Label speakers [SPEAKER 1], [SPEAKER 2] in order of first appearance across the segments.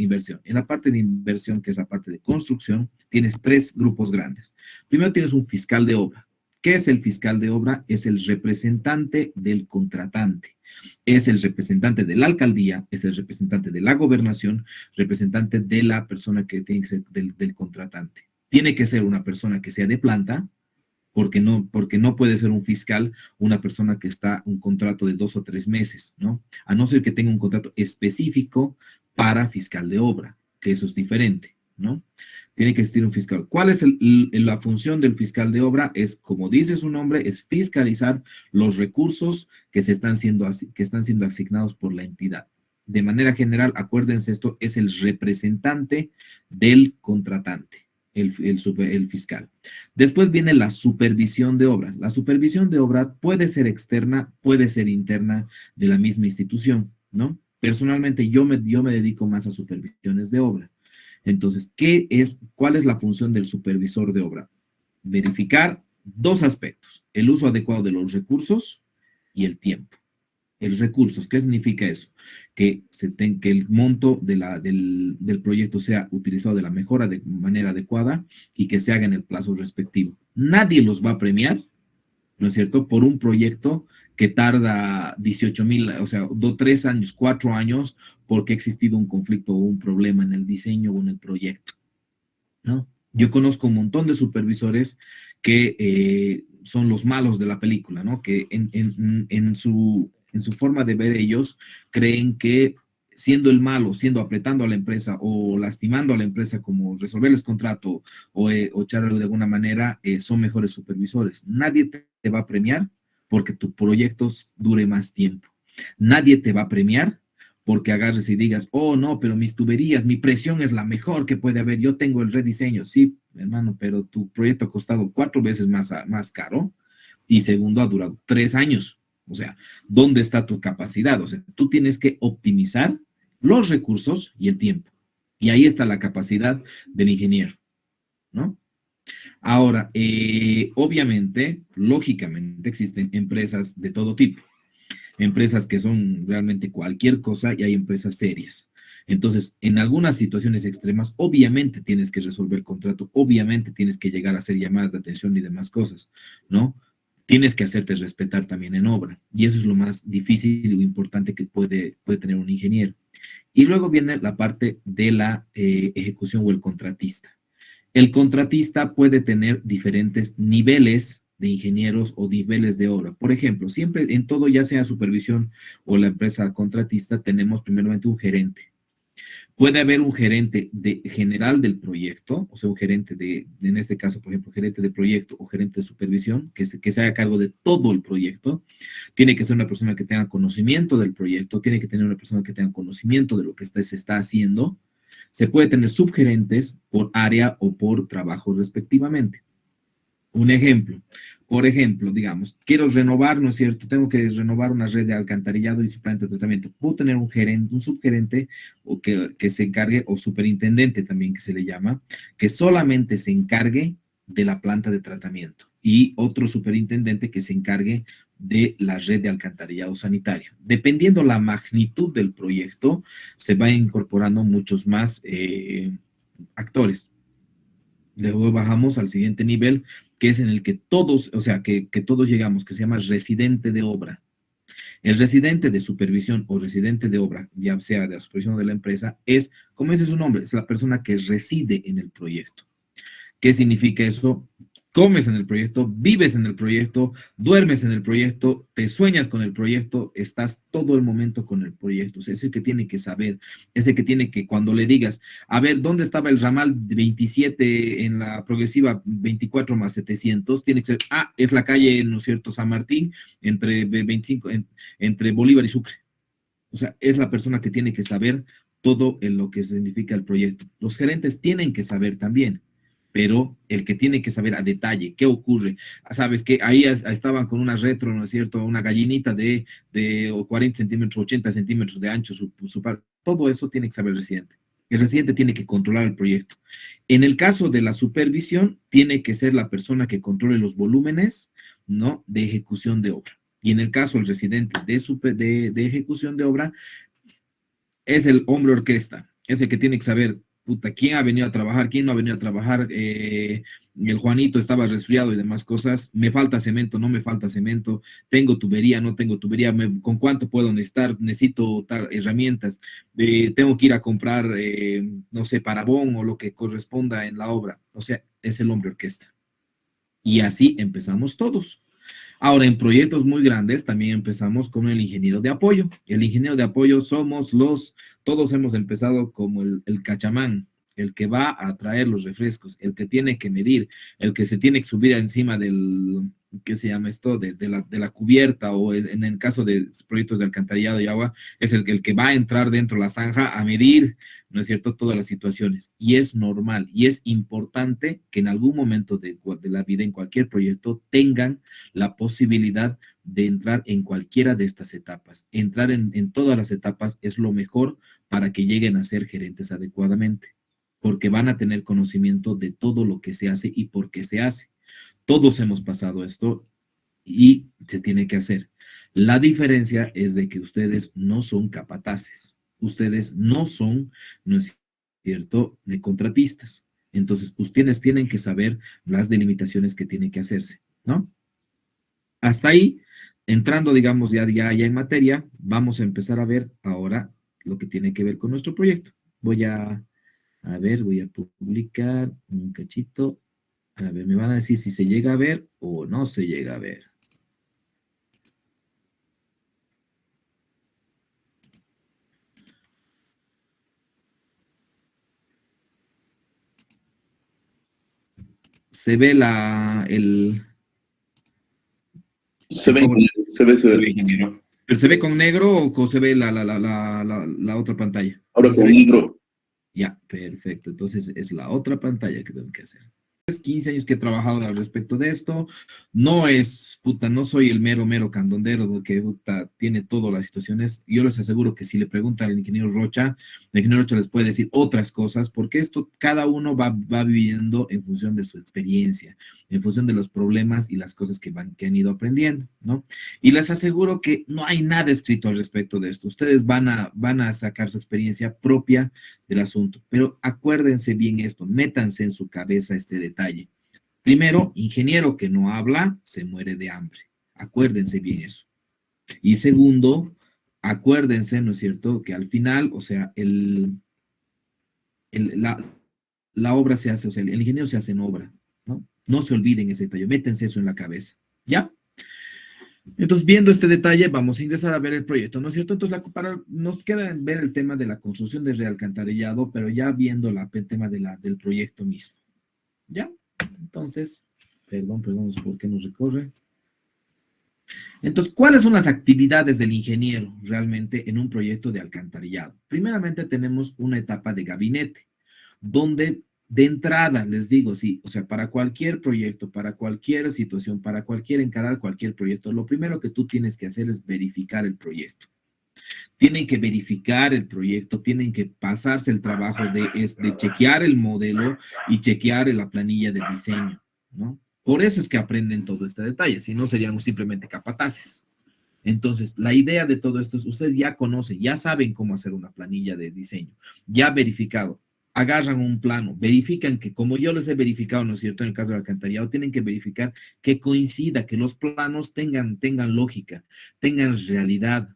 [SPEAKER 1] inversión. En la parte de inversión, que es la parte de construcción, tienes tres grupos grandes. Primero tienes un fiscal de obra. ¿Qué es el fiscal de obra? Es el representante del contratante. Es el representante de la alcaldía, es el representante de la gobernación, representante de la persona que tiene que ser del contratante. Tiene que ser una persona que sea de planta, porque no puede ser un fiscal una persona que está un contrato de 2 o 3 meses, ¿no? A no ser que tenga un contrato específico para fiscal de obra, que eso es diferente, ¿no? Tiene que existir un fiscal. ¿Cuál es la función del fiscal de obra? Es, como dice su nombre, es fiscalizar los recursos que están siendo asignados por la entidad. De manera general, acuérdense esto, es el representante del contratante, el fiscal. Después viene la supervisión de obra. La supervisión de obra puede ser externa, puede ser interna de la misma institución, ¿no? Personalmente yo me dedico más a supervisiones de obra. Entonces, ¿cuál es la función del supervisor de obra? Verificar dos aspectos: el uso adecuado de los recursos y el tiempo. El recursos, ¿qué significa eso? Que el monto del proyecto sea utilizado de la manera adecuada y que se haga en el plazo respectivo. Nadie los va a premiar, ¿no es cierto?, por un proyecto que tarda 18,000, o sea, 3 años, 4 años, porque ha existido un conflicto o un problema en el diseño o en el proyecto, ¿no? Yo conozco un montón de supervisores que son los malos de la película, ¿no? Que en su forma de ver ellos creen que siendo el malo, apretando a la empresa o lastimando a la empresa, como resolverles contrato o echarlo de alguna manera, son mejores supervisores. Nadie te va a premiar porque tu proyecto dure más tiempo. Nadie te va a premiar porque agarres y digas, oh, no, pero mis tuberías, mi presión es la mejor que puede haber, yo tengo el rediseño. Sí, hermano, pero tu proyecto ha costado 4 veces más caro y segundo, ha durado 3 años. O sea, ¿dónde está tu capacidad? O sea, tú tienes que optimizar los recursos y el tiempo. Y ahí está la capacidad del ingeniero, ¿no? Ahora, obviamente, lógicamente, existen empresas de todo tipo. Empresas que son realmente cualquier cosa y hay empresas serias. Entonces, en algunas situaciones extremas, obviamente tienes que resolver el contrato, obviamente tienes que llegar a hacer llamadas de atención y demás cosas, ¿no? Tienes que hacerte respetar también en obra. Y eso es lo más difícil o importante que puede tener un ingeniero. Y luego viene la parte de la ejecución o el contratista. El contratista puede tener diferentes niveles de ingenieros o niveles de obra. Por ejemplo, siempre en todo, ya sea supervisión o la empresa contratista, tenemos primeramente un gerente. Puede haber un gerente general del proyecto, o sea, un gerente en este caso, por ejemplo, gerente de proyecto o gerente de supervisión, que se haga cargo de todo el proyecto. Tiene que ser una persona que tenga conocimiento del proyecto, tiene que tener una persona que tenga conocimiento de lo que se está haciendo. Se puede tener subgerentes por área o por trabajo respectivamente. Un ejemplo, por ejemplo, digamos, quiero renovar, ¿no es cierto? Tengo que renovar una red de alcantarillado y su planta de tratamiento. Puedo tener un gerente, un subgerente o que se encargue, o superintendente también que se le llama, que solamente se encargue de la planta de tratamiento, y otro superintendente que se encargue de la red de alcantarillado sanitario. Dependiendo la magnitud del proyecto, se va incorporando muchos más actores. Luego bajamos al siguiente nivel, que es en el que todos, o sea, que todos llegamos, que se llama residente de obra. El residente de supervisión o residente de obra, ya sea de la supervisión de la empresa, es, como dice su nombre, es la persona que reside en el proyecto. ¿Qué significa eso? Comes en el proyecto, vives en el proyecto, duermes en el proyecto, te sueñas con el proyecto, estás todo el momento con el proyecto. O sea, es el que tiene que saber, es el que tiene que, cuando le digas, a ver, ¿dónde estaba el ramal 27 en la progresiva 24 más 700? Tiene que ser, es la calle, ¿no es cierto?, San Martín, entre 25, entre Bolívar y Sucre. O sea, es la persona que tiene que saber todo en lo que significa el proyecto. Los gerentes tienen que saber también, pero el que tiene que saber a detalle qué ocurre. Sabes que ahí estaban con una retro, ¿no es cierto?, una gallinita de 40 centímetros, 80 centímetros de ancho, todo eso tiene que saber el residente. El residente tiene que controlar el proyecto. En el caso de la supervisión, tiene que ser la persona que controle los volúmenes, ¿no?, de ejecución de obra. Y en el caso del residente de ejecución de obra, es el hombre orquesta, es el que tiene que saber, puta, quién ha venido a trabajar, quién no ha venido a trabajar, el Juanito estaba resfriado y demás cosas, me falta cemento, no me falta cemento, tengo tubería, no tengo tubería, ¿con cuánto puedo necesitar? Necesito herramientas, tengo que ir a comprar, no sé, parabón o lo que corresponda en la obra. O sea, es el hombre orquesta. Y así empezamos todos. Ahora, en proyectos muy grandes también empezamos con el ingeniero de apoyo. El ingeniero de apoyo somos todos hemos empezado como el cachamán, el que va a traer los refrescos, el que tiene que medir, el que se tiene que subir encima ¿qué se llama esto? De la cubierta, o en el caso de proyectos de alcantarillado y agua, es el que va a entrar dentro de la zanja a medir, ¿no es cierto?, todas las situaciones. Y es normal y es importante que en algún momento de la vida, en cualquier proyecto, tengan la posibilidad de entrar en cualquiera de estas etapas. Entrar en todas las etapas es lo mejor para que lleguen a ser gerentes adecuadamente, porque van a tener conocimiento de todo lo que se hace y por qué se hace. Todos hemos pasado esto y se tiene que hacer. La diferencia es de que ustedes no son capataces, ustedes no son, ¿no es cierto?, de contratistas. Entonces, ustedes tienen que saber las delimitaciones que tienen que hacerse, ¿no? Hasta ahí, entrando, digamos, ya en materia, vamos a empezar a ver ahora lo que tiene que ver con nuestro proyecto. Voy a publicar un cachito. A ver, me van a decir si se llega a ver o no se llega a ver. Se ve
[SPEAKER 2] Se ve, se ve,
[SPEAKER 3] Se ve, ingeniero.
[SPEAKER 1] ¿Pero se ve con negro o se ve la otra pantalla?
[SPEAKER 2] Ahora con negro.
[SPEAKER 1] Ya, perfecto. Entonces es la otra pantalla que tengo que hacer. 15 años que he trabajado al respecto de esto. No es, no soy el mero candondero que tiene todas las situaciones. Yo les aseguro que si le preguntan al ingeniero Rocha, el ingeniero Rocha les puede decir otras cosas, porque esto cada uno va viviendo en función de su experiencia, en función de los problemas y las cosas que han ido aprendiendo, ¿no? Y les aseguro que no hay nada escrito al respecto de esto. Ustedes van a sacar su experiencia propia del asunto, pero acuérdense bien esto, métanse en su cabeza este detalle. Primero, ingeniero que no habla se muere de hambre. Acuérdense bien eso. Y segundo, acuérdense, ¿no es cierto?, que al final, o sea, la obra se hace, o sea, el ingeniero se hace en obra, ¿no? No se olviden ese detalle, métense eso en la cabeza, ¿ya? Entonces, viendo este detalle, vamos a ingresar a ver el proyecto, ¿no es cierto? Entonces, nos queda ver el tema de la construcción del realcantarillado, pero ya viendo el tema del proyecto mismo. ¿Ya? Entonces, perdón, no sé por qué nos recorre. Entonces, ¿cuáles son las actividades del ingeniero realmente en un proyecto de alcantarillado? Primeramente tenemos una etapa de gabinete, donde de entrada, les digo, sí, o sea, para cualquier proyecto, para cualquier situación, para encarar cualquier proyecto, lo primero que tú tienes que hacer es verificar el proyecto. Tienen que verificar el proyecto, tienen que pasarse el trabajo de chequear el modelo y chequear la planilla de diseño, ¿no? Por eso es que aprenden todo este detalle, si no serían simplemente capataces. Entonces, la idea de todo esto es, ustedes ya conocen, ya saben cómo hacer una planilla de diseño, ya verificado, agarran un plano, verifican que, como yo les he verificado, ¿no es cierto?, en el caso del alcantarillado, tienen que verificar que coincida, que los planos tengan lógica, tengan realidad,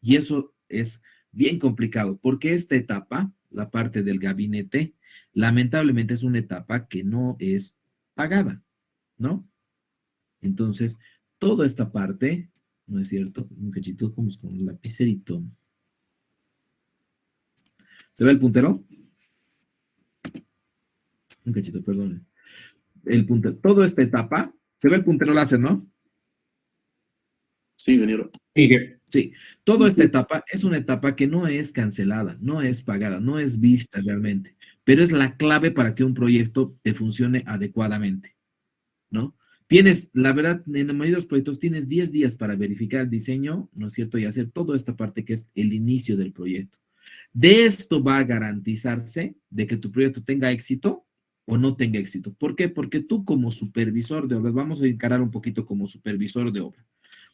[SPEAKER 1] y eso es bien complicado, porque esta etapa, la parte del gabinete, lamentablemente es una etapa que no es pagada, ¿no? Entonces, toda esta parte, ¿no es cierto? Un cachito como con el lapicerito. ¿Se ve el puntero? Un cachito, perdón. El puntero, toda esta etapa, ¿se ve el puntero láser, no?
[SPEAKER 2] Sí, ingeniero.
[SPEAKER 1] Sí, toda esta etapa es una etapa que no es cancelada, no es pagada, no es vista realmente, pero es la clave para que un proyecto te funcione adecuadamente, ¿no? Tienes, la verdad, en la mayoría de los proyectos tienes 10 días para verificar el diseño, ¿no es cierto? Y hacer toda esta parte que es el inicio del proyecto. De esto va a garantizarse de que tu proyecto tenga éxito o no tenga éxito. ¿Por qué? Porque tú como supervisor de obra, vamos a encarar un poquito como supervisor de obra,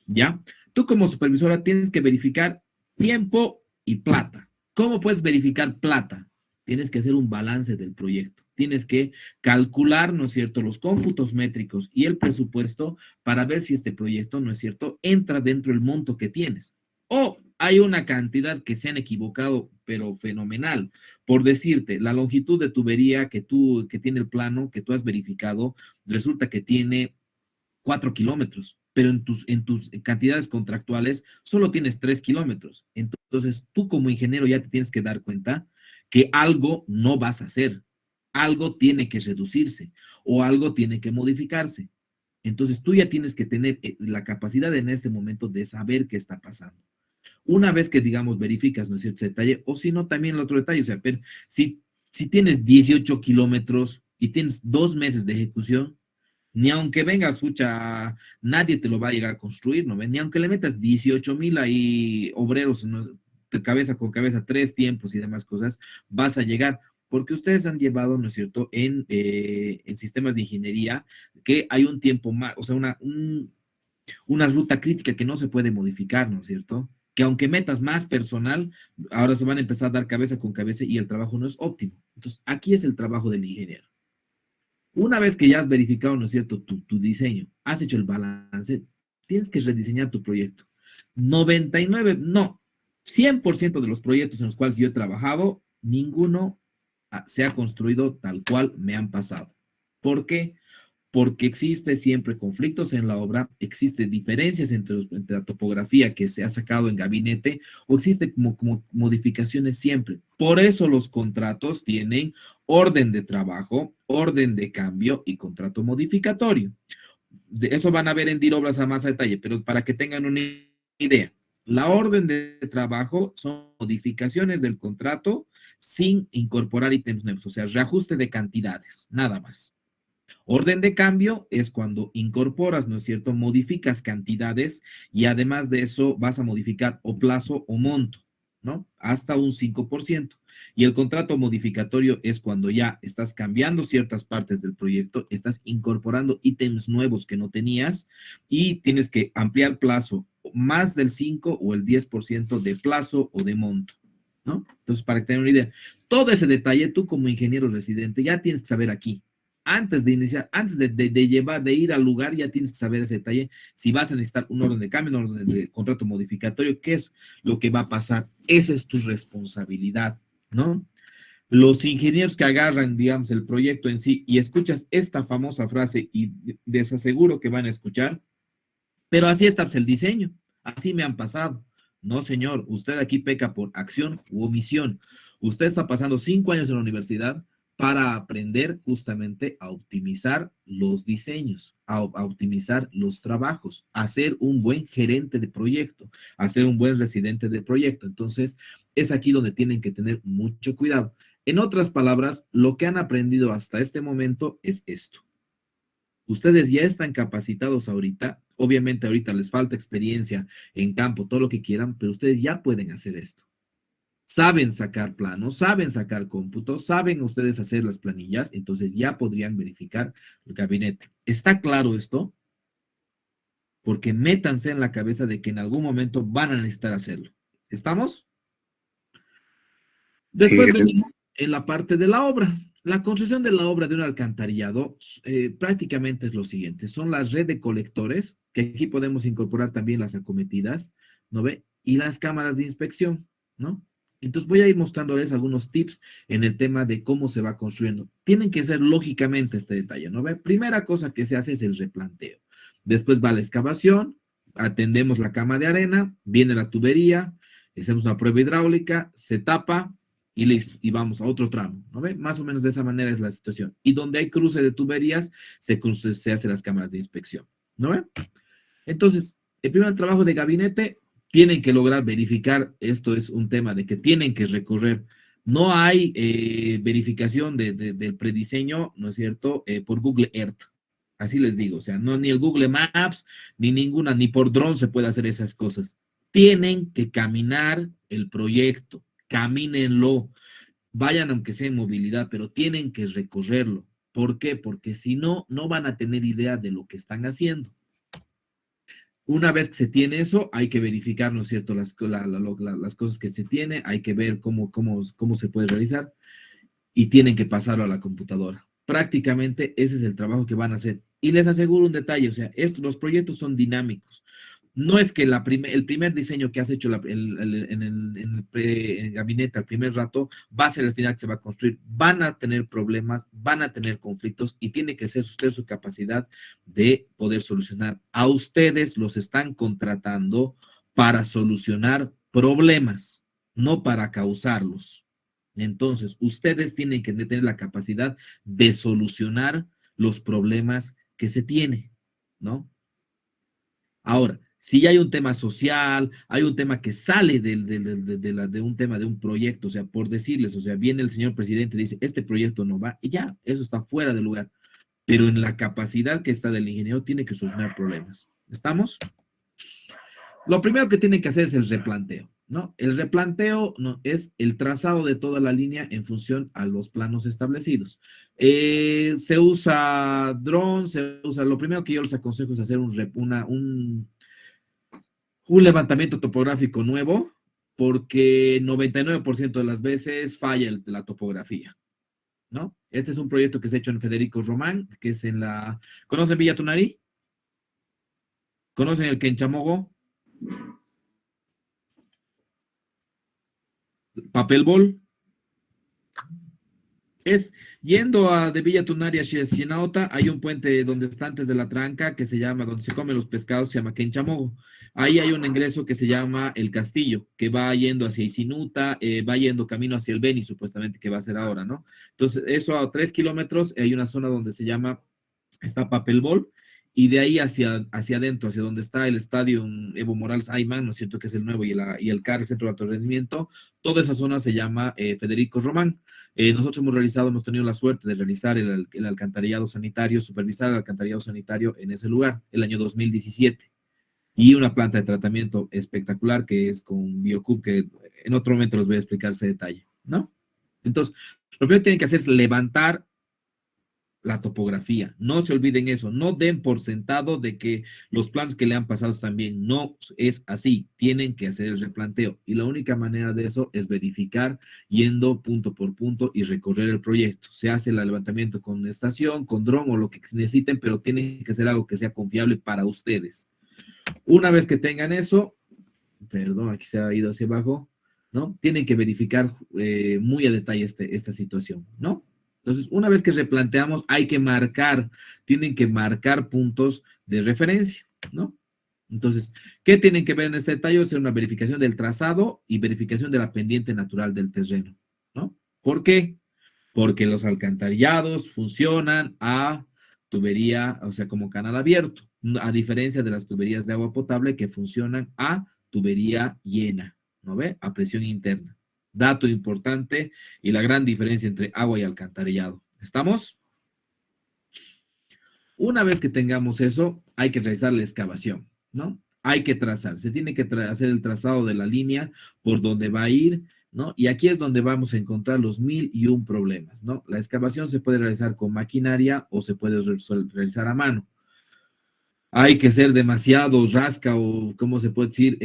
[SPEAKER 1] ¿ya? Tú como supervisora tienes que verificar tiempo y plata. ¿Cómo puedes verificar plata? tienes que hacer un balance del proyecto. Tienes que calcular, ¿no es cierto?, los cómputos métricos y el presupuesto para ver si este proyecto, ¿no es cierto?, entra dentro del monto que tienes. O hay una cantidad que se han equivocado, pero fenomenal. Por decirte, la longitud de tubería que tiene el plano, que tú has verificado, resulta que tiene 4 kilómetros, pero en tus cantidades contractuales solo tienes 3 kilómetros. Entonces, tú como ingeniero ya te tienes que dar cuenta que algo no vas a hacer, algo tiene que reducirse o algo tiene que modificarse. Entonces, tú ya tienes que tener la capacidad en este momento de saber qué está pasando. Una vez que, digamos, verificas, ¿no es cierto?, ese detalle, o si no, también el otro detalle, o sea, pero si tienes 18 kilómetros y tienes 2 meses de ejecución, ni aunque vengas, pucha, nadie te lo va a llegar a construir, ¿no? Ni aunque le metas 18,000 ahí obreros, ¿no?, de cabeza con cabeza, 3 tiempos y demás cosas, vas a llegar, porque ustedes han llevado, ¿no es cierto?, en sistemas de ingeniería, que hay un tiempo más, o sea, una ruta crítica que no se puede modificar, ¿no es cierto? Que aunque metas más personal, ahora se van a empezar a dar cabeza con cabeza y el trabajo no es óptimo. Entonces, aquí es el trabajo del ingeniero. Una vez que ya has verificado, ¿no es cierto?, tu diseño, has hecho el balance, tienes que rediseñar tu proyecto. 99, no, 100% de los proyectos en los cuales yo he trabajado, ninguno se ha construido tal cual me han pasado. ¿Por qué? Porque existe siempre conflictos en la obra, existen diferencias entre la topografía que se ha sacado en gabinete o existe como modificaciones siempre. Por eso los contratos tienen orden de trabajo, orden de cambio y contrato modificatorio. De eso van a ver en Dirobras a más detalle, pero para que tengan una idea, la orden de trabajo son modificaciones del contrato sin incorporar ítems nuevos, o sea, reajuste de cantidades, nada más. Orden de cambio es cuando incorporas, ¿no es cierto?, modificas cantidades y además de eso vas a modificar o plazo o monto, ¿no? Hasta un 5%. Y el contrato modificatorio es cuando ya estás cambiando ciertas partes del proyecto, estás incorporando ítems nuevos que no tenías y tienes que ampliar plazo más del 5 o el 10% de plazo o de monto, ¿no? Entonces, para que tengan una idea, todo ese detalle tú como ingeniero residente ya tienes que saber aquí. Antes de iniciar, antes de ir al lugar, ya tienes que saber ese detalle. Si vas a necesitar un orden de cambio, un orden de contrato modificatorio, ¿qué es lo que va a pasar? Esa es tu responsabilidad, ¿no? Los ingenieros que agarran, digamos, el proyecto en sí y escuchas esta famosa frase y les aseguro que van a escuchar, pero así está pues, el diseño, así me han pasado. No, señor, usted aquí peca por acción u omisión. Usted está pasando 5 años en la universidad para aprender justamente a optimizar los diseños, a optimizar los trabajos, a ser un buen gerente de proyecto, a ser un buen residente de proyecto. Entonces, es aquí donde tienen que tener mucho cuidado. En otras palabras, lo que han aprendido hasta este momento es esto. Ustedes ya están capacitados ahorita, obviamente ahorita les falta experiencia en campo, todo lo que quieran, pero ustedes ya pueden hacer esto. Saben sacar planos, saben sacar cómputos, saben ustedes hacer las planillas, entonces ya podrían verificar el gabinete. ¿Está claro esto? Porque métanse en la cabeza de que en algún momento van a necesitar hacerlo. ¿Estamos?
[SPEAKER 2] Sí,
[SPEAKER 1] Después venimos en la parte de la obra. La construcción de la obra de un alcantarillado prácticamente es lo siguiente. Son las redes de colectores, que aquí podemos incorporar también las acometidas, ¿no ve? Y las cámaras de inspección, ¿no? Entonces voy a ir mostrándoles algunos tips en el tema de cómo se va construyendo. Tienen que ser lógicamente este detalle, ¿no ve? Primera cosa que se hace es el replanteo. Después va la excavación, atendemos la cama de arena, viene la tubería, hacemos una prueba hidráulica, se tapa, y listo, y vamos a otro tramo, ¿no ve? Más o menos de esa manera es la situación. Y donde hay cruce de tuberías, se hacen las cámaras de inspección, ¿no ve? Entonces, el primer trabajo de gabinete, tienen que lograr verificar, esto es un tema de que tienen que recorrer, no hay verificación del prediseño, ¿no es cierto?, por Google Earth, así les digo, o sea, no ni el Google Maps, ni ninguna, ni por dron se puede hacer esas cosas. Tienen que caminar el proyecto, camínenlo, vayan aunque sea en movilidad, pero tienen que recorrerlo. ¿Por qué? Porque si no, no van a tener idea de lo que están haciendo. Una vez que se tiene eso, hay que verificar, ¿no es cierto?, las cosas que se tiene, hay que ver cómo se puede realizar. y tienen que pasarlo a la computadora. Prácticamente ese es el trabajo que van a hacer. Y les aseguro un detalle, o sea, los proyectos son dinámicos. No es que el primer diseño que has hecho en el gabinete al primer rato va a ser el final que se va a construir. Van a tener problemas, van a tener conflictos y tiene que ser usted su capacidad de poder solucionar. A ustedes los están contratando para solucionar problemas, no para causarlos. Entonces, ustedes tienen que tener la capacidad de solucionar los problemas que se tiene, ¿no? Ahora, si hay un tema social, hay un tema que sale de un tema de un proyecto, o sea, por decirles, o sea, viene el señor presidente y dice, este proyecto no va, y ya, eso está fuera de lugar. Pero en la capacidad que está del ingeniero tiene que solucionar problemas. ¿Estamos? Lo primero que tiene que hacer es el replanteo, ¿no? El replanteo no, es el trazado de toda la línea en función a los planos establecidos. Se usa drones, lo primero que yo les aconsejo es hacer un levantamiento topográfico nuevo, porque 99% de las veces falla la topografía, ¿no? Este es un proyecto que se ha hecho en Federico Román, que es en la... ¿Conocen Villa Tunari? ¿Conocen el Quenchamogo? Papel Bol. Es yendo de Villa Tunari a Chinauta, hay un puente donde está antes de la tranca que se llama, donde se comen los pescados, se llama Quenchamogo. Ahí hay un ingreso que se llama El Castillo, que va yendo hacia Isinuta, va yendo camino hacia el Beni, supuestamente, que va a ser ahora, ¿no? Entonces, eso a 3 kilómetros, hay una zona donde se llama, está Papel Bol, y de ahí hacia adentro, hacia donde está el estadio Evo Morales Ayman, ¿no es cierto? Que es el nuevo, y el CAR, Centro de Alto Rendimiento, toda esa zona se llama Federico Román. Nosotros hemos tenido la suerte de realizar el alcantarillado sanitario, supervisar el alcantarillado sanitario en ese lugar, el año 2017. Y una planta de tratamiento espectacular que es con Biocub, que en otro momento les voy a explicar ese detalle, ¿no? Entonces, lo primero que tienen que hacer es levantar la topografía. No se olviden eso. No den por sentado de que los planos que le han pasado están bien. No es así. Tienen que hacer el replanteo. Y la única manera de eso es verificar yendo punto por punto y recorrer el proyecto. Se hace el levantamiento con estación, con dron o lo que necesiten, pero tiene que ser algo que sea confiable para ustedes. Una vez que tengan eso, perdón, aquí se ha ido hacia abajo, ¿no? Tienen que verificar muy a detalle esta situación, ¿no? Entonces, una vez que replanteamos, tienen que marcar puntos de referencia, ¿no? Entonces, ¿qué tienen que ver en este detalle? Hacer una verificación del trazado y verificación de la pendiente natural del terreno, ¿no? ¿Por qué? Porque los alcantarillados funcionan a tubería, o sea, como canal abierto, a diferencia de las tuberías de agua potable que funcionan a tubería llena, ¿no ve? A presión interna. Dato importante y la gran diferencia entre agua y alcantarillado. ¿Estamos? Una vez que tengamos eso, hay que realizar la excavación, ¿no? Hay que trazar, se tiene que hacer el trazado de la línea por donde va a ir, ¿no? Y aquí es donde vamos a encontrar los 1001 problemas, ¿no? La excavación se puede realizar con maquinaria o se puede realizar a mano. Hay que ser demasiado rasca o, ¿cómo se puede decir?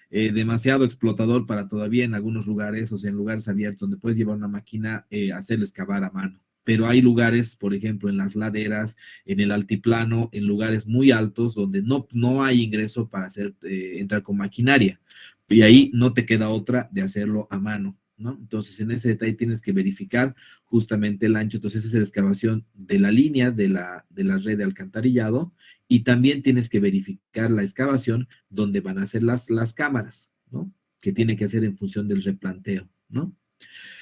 [SPEAKER 1] Demasiado explotador para todavía en algunos lugares, o sea, en lugares abiertos donde puedes llevar una máquina, hacerlo excavar a mano. Pero hay lugares, por ejemplo, en las laderas, en el altiplano, en lugares muy altos donde no hay ingreso para entrar con maquinaria. Y ahí no te queda otra de hacerlo a mano, ¿no? Entonces, en ese detalle tienes que verificar justamente el ancho. Entonces, esa es la excavación de la línea de la red de alcantarillado y también tienes que verificar la excavación donde van a ser las cámaras, ¿no? Que tiene que hacer en función del replanteo, ¿no?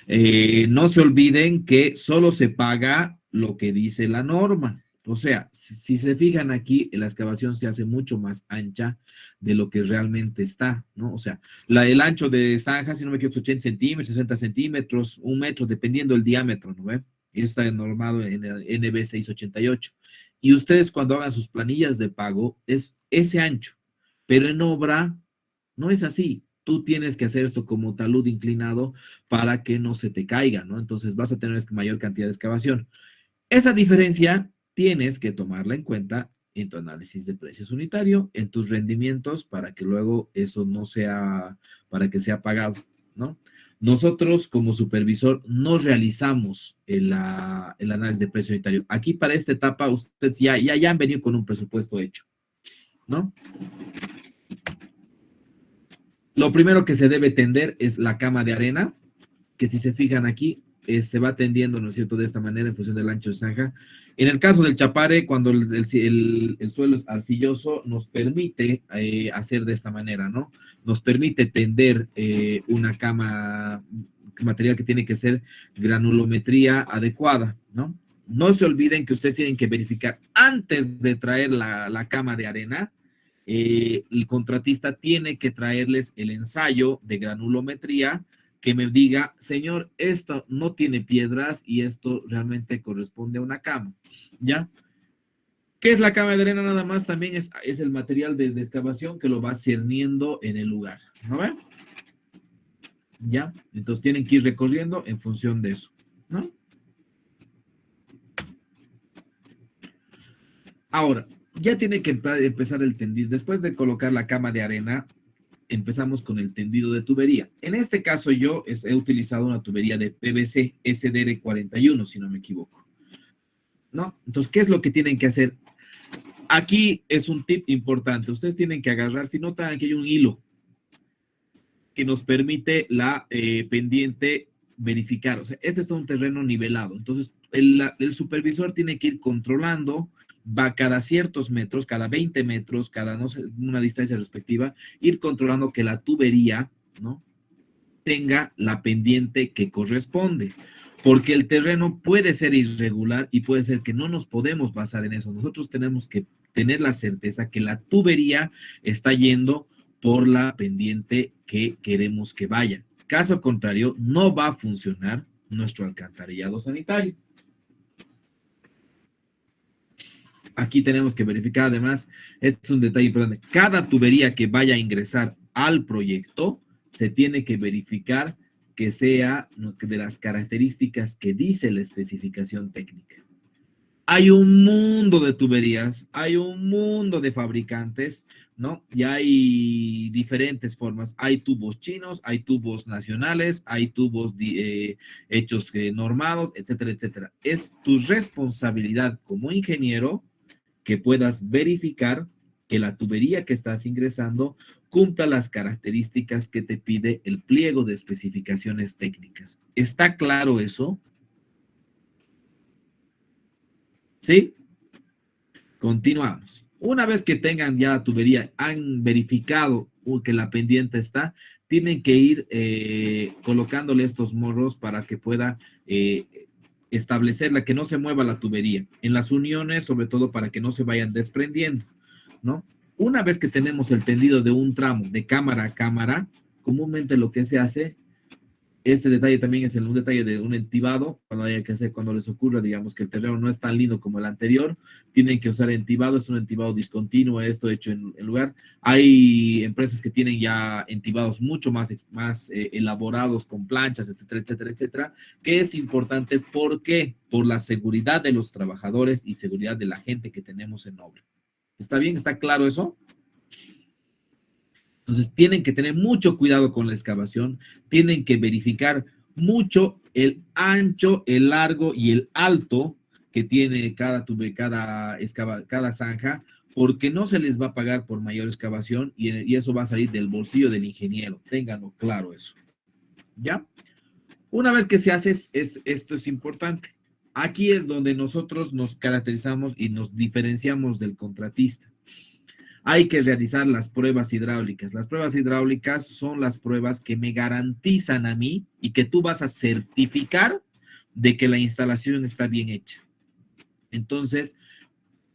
[SPEAKER 1] No se olviden que solo se paga lo que dice la norma. O sea, si se fijan aquí, la excavación se hace mucho más ancha de lo que realmente está, ¿no? O sea, el ancho de zanja, si no me equivoco, es 80 centímetros, 60 centímetros, 1 metro, dependiendo del diámetro, ¿no ve? Y está normado en el NB 688. Y ustedes cuando hagan sus planillas de pago, es ese ancho. Pero en obra, no es así. Tú tienes que hacer esto como talud inclinado para que no se te caiga, ¿no? Entonces vas a tener mayor cantidad de excavación. Esa diferencia tienes que tomarla en cuenta en tu análisis de precios unitario, en tus rendimientos, para que luego eso no sea, para que sea pagado, ¿no? Nosotros como supervisor no realizamos el análisis de precio unitario. Aquí para esta etapa ustedes ya han venido con un presupuesto hecho, ¿no? Lo primero que se debe tender es la cama de arena, que si se fijan aquí, se va tendiendo, ¿no es cierto?, de esta manera en función del ancho de zanja. En el caso del chapare, cuando el suelo es arcilloso, nos permite hacer de esta manera, ¿no? Nos permite tender una cama, material que tiene que ser granulometría adecuada, ¿no? No se olviden que ustedes tienen que verificar antes de traer la cama de arena, el contratista tiene que traerles el ensayo de granulometría que me diga, señor, esto no tiene piedras y esto realmente corresponde a una cama, ¿ya? ¿Qué es la cama de arena? Nada más también es el material de excavación que lo va cerniendo en el lugar, ¿no ven? ¿Ya? Entonces tienen que ir recorriendo en función de eso, ¿no? Ahora, ya tiene que empezar el tendido. Después de colocar la cama de arena, empezamos con el tendido de tubería. En este caso yo he utilizado una tubería de PVC SDR41, si no me equivoco, ¿no? Entonces, ¿qué es lo que tienen que hacer? Aquí es un tip importante. Ustedes tienen que agarrar, si notan, aquí hay un hilo que nos permite la pendiente verificar. O sea, este es un terreno nivelado. Entonces, el supervisor tiene que ir controlando, va cada ciertos metros, cada 20 metros, cada, no sé, una distancia respectiva, ir controlando que la tubería, ¿no?, tenga la pendiente que corresponde. Porque el terreno puede ser irregular y puede ser que no nos podemos basar en eso. Nosotros tenemos que tener la certeza que la tubería está yendo por la pendiente que queremos que vaya. Caso contrario, no va a funcionar nuestro alcantarillado sanitario. Aquí tenemos que verificar, además, este es un detalle importante, cada tubería que vaya a ingresar al proyecto se tiene que verificar que sea de las características que dice la especificación técnica. Hay un mundo de tuberías, hay un mundo de fabricantes, ¿no? Y hay diferentes formas. Hay tubos chinos, hay tubos nacionales, hay tubos hechos normados, etcétera, etcétera. Es tu responsabilidad como ingeniero que puedas verificar que la tubería que estás ingresando cumpla las características que te pide el pliego de especificaciones técnicas. ¿Está claro eso? ¿Sí? Continuamos. Una vez que tengan ya la tubería, han verificado que la pendiente está, tienen que ir colocándole estos morros para que pueda establecerla, que no se mueva la tubería. En las uniones, sobre todo para que no se vayan desprendiendo, ¿no? Una vez que tenemos el tendido de un tramo de cámara a cámara, comúnmente lo que se hace, este detalle también es un detalle de un entibado, cuando haya que hacer, cuando les ocurra, digamos, que el terreno no es tan lindo como el anterior, tienen que usar entibado, es un entibado discontinuo, esto hecho en lugar. Hay empresas que tienen ya entibados mucho más elaborados, con planchas, etcétera, etcétera, etcétera, que es importante, ¿por qué? Por la seguridad de los trabajadores y seguridad de la gente que tenemos en obra. ¿Está bien? ¿Está claro eso? Entonces, tienen que tener mucho cuidado con la excavación, tienen que verificar mucho el ancho, el largo y el alto que tiene cada zanja, porque no se les va a pagar por mayor excavación y eso va a salir del bolsillo del ingeniero. Ténganlo claro eso. ¿Ya? Una vez que se hace, esto es importante. Aquí es donde nosotros nos caracterizamos y nos diferenciamos del contratista. Hay que realizar las pruebas hidráulicas. Las pruebas hidráulicas son las pruebas que me garantizan a mí y que tú vas a certificar de que la instalación está bien hecha. Entonces,